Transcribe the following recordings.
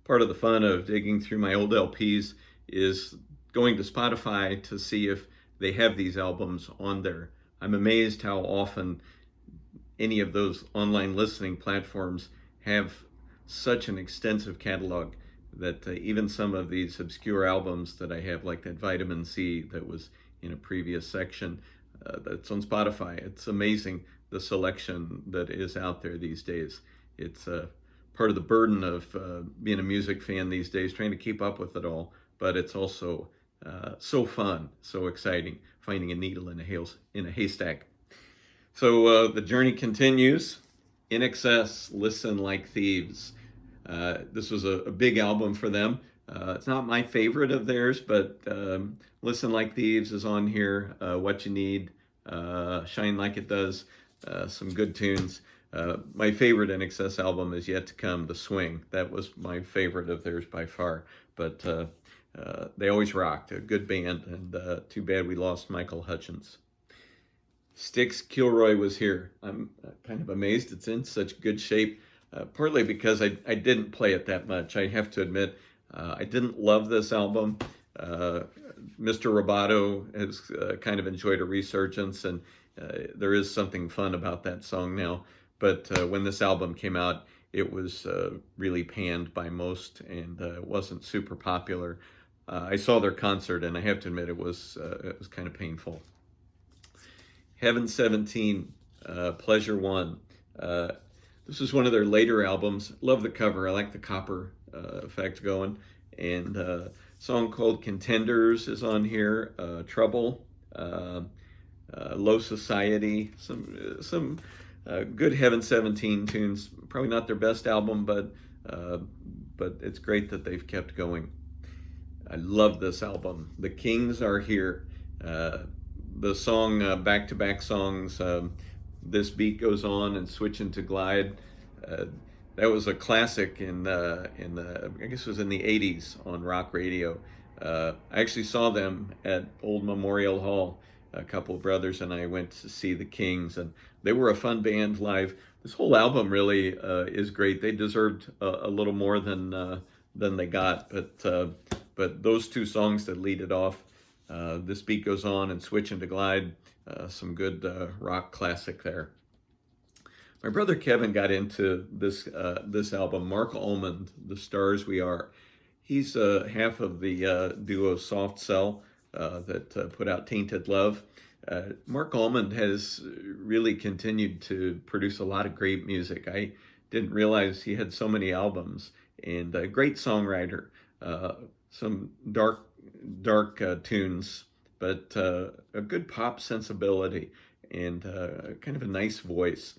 part of the fun of digging through my old LPs is going to Spotify to see if they have these albums on there. I'm amazed how often any of those online listening platforms have such an extensive catalog that even some of these obscure albums that I have, like that Vitamin C that was in a previous section, that's on Spotify. It's amazing the selection that is out there these days. It's part of the burden of being a music fan these days, trying to keep up with it all, but it's also so fun, so exciting, finding a needle in a haystack. So the journey continues. INXS, Listen Like Thieves. This was a big album for them. It's not my favorite of theirs, but Listen Like Thieves is on here. What You Need, Shine Like It Does, some good tunes. My favorite INXS album is yet to come, The Swing. That was my favorite of theirs by far. But they always rocked. A good band, and too bad we lost Michael Hutchence. Styx Kilroy was here. I'm kind of amazed it's in such good shape, partly because I didn't play it that much. I have to admit, I didn't love this album. Mr. Roboto has kind of enjoyed a resurgence, and there is something fun about that song now. But when this album came out, it was really panned by most, and it wasn't super popular. I saw their concert, and I have to admit it was kind of painful. Heaven 17, Pleasure One. This is one of their later albums. Love the cover. I like the copper effect going. And a song called Contenders is on here. Trouble, Low Society. Some good Heaven 17 tunes. Probably not their best album, but it's great that they've kept going. I love this album. The Kings Are Here. The song, back-to-back songs, This Beat Goes On and Switch Into Glide. That was a classic in the I guess it was in the 80s on rock radio. I actually saw them at Old Memorial Hall. A couple of brothers and I went to see the Kings, and they were a fun band live. This whole album really is great. They deserved a little more than they got, but those two songs that lead it off, This Beat Goes On and Switch Into Glide, some good rock classic there. My brother Kevin got into this album. Mark Almond, The Stars We Are. He's half of the duo Soft Cell that put out Tainted Love. Mark Almond has really continued to produce a lot of great music. I didn't realize he had so many albums, and a great songwriter. Some dark tunes, but a good pop sensibility and kind of a nice voice.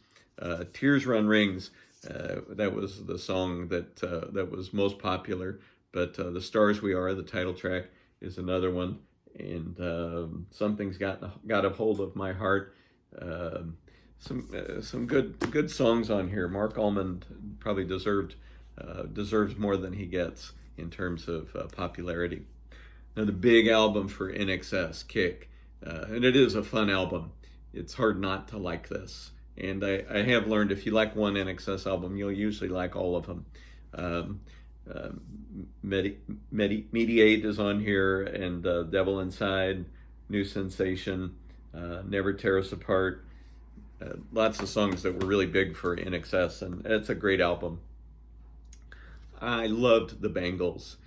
Tears Run Rings, that was the song that was most popular, but The Stars We Are, the title track, is another one, and Something's Got a Hold of My Heart. Some good songs on here. Mark Almond probably deserves more than he gets in terms of popularity. Another big album for INXS, Kick, and it is a fun album. It's hard not to like this, and I have learned if you like one INXS album, you'll usually like all of them. Mediate is on here, and Devil Inside, New Sensation, Never Tear Us Apart. Lots of songs that were really big for INXS, and it's a great album. I loved the Bangles,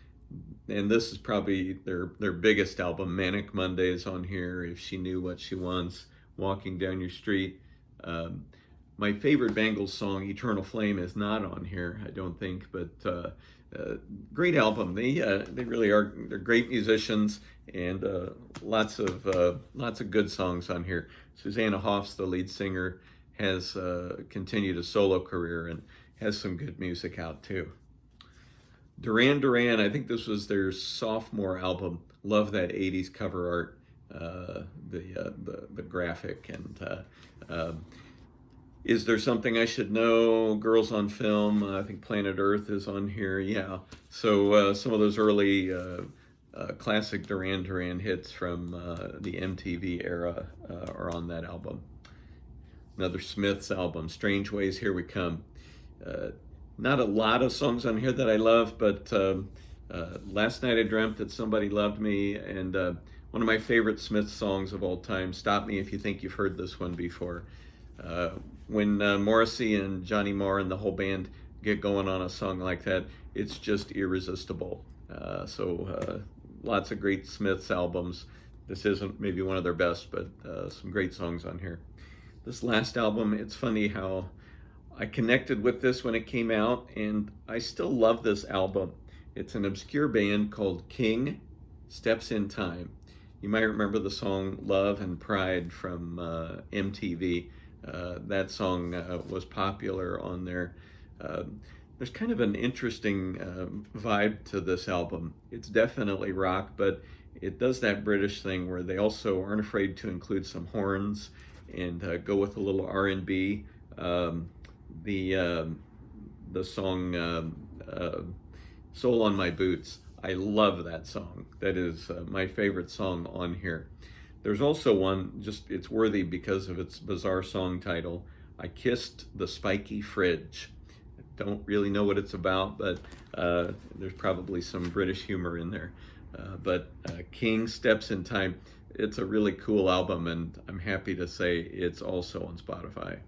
and this is probably their biggest album. Manic Mondays on here, If She Knew What She Wants, Walking Down Your Street. My favorite Bangles song, Eternal Flame, is not on here, I don't think, but great album. They really are. They're great musicians, and lots of good songs on here. Susanna Hoffs, the lead singer, has continued a solo career and has some good music out too. Duran Duran, I think this was their sophomore album. Love that 80s cover art, the graphic, and Is There Something I Should Know, Girls on Film, I think Planet Earth is on here, yeah. So some of those early classic Duran Duran hits from the MTV era are on that album. Another Smiths album, Strange Ways, Here We Come. Not a lot of songs on here that I love, but Last Night I Dreamt That Somebody Loved Me, and one of my favorite Smiths songs of all time, Stop Me If You Think You've Heard This One Before. When Morrissey and Johnny Marr and the whole band get going on a song like that, it's just irresistible. Lots of great Smiths albums. This isn't maybe one of their best, but some great songs on here. This last album, it's funny how I connected with this when it came out, and I still love this album. It's an obscure band called King Steps in Time. You might remember the song Love and Pride from MTV. That song was popular on there. There's kind of an interesting vibe to this album. It's definitely rock, but it does that British thing where they also aren't afraid to include some horns and go with a little R&B. The song Soul on My Boots. I love that song. That is my favorite song on here. There's also one, just it's worthy because of its bizarre song title, I Kissed the Spiky Fridge. I don't really know what it's about, but there's probably some British humor in there. But King Steps in Time, it's a really cool album, and I'm happy to say it's also on Spotify.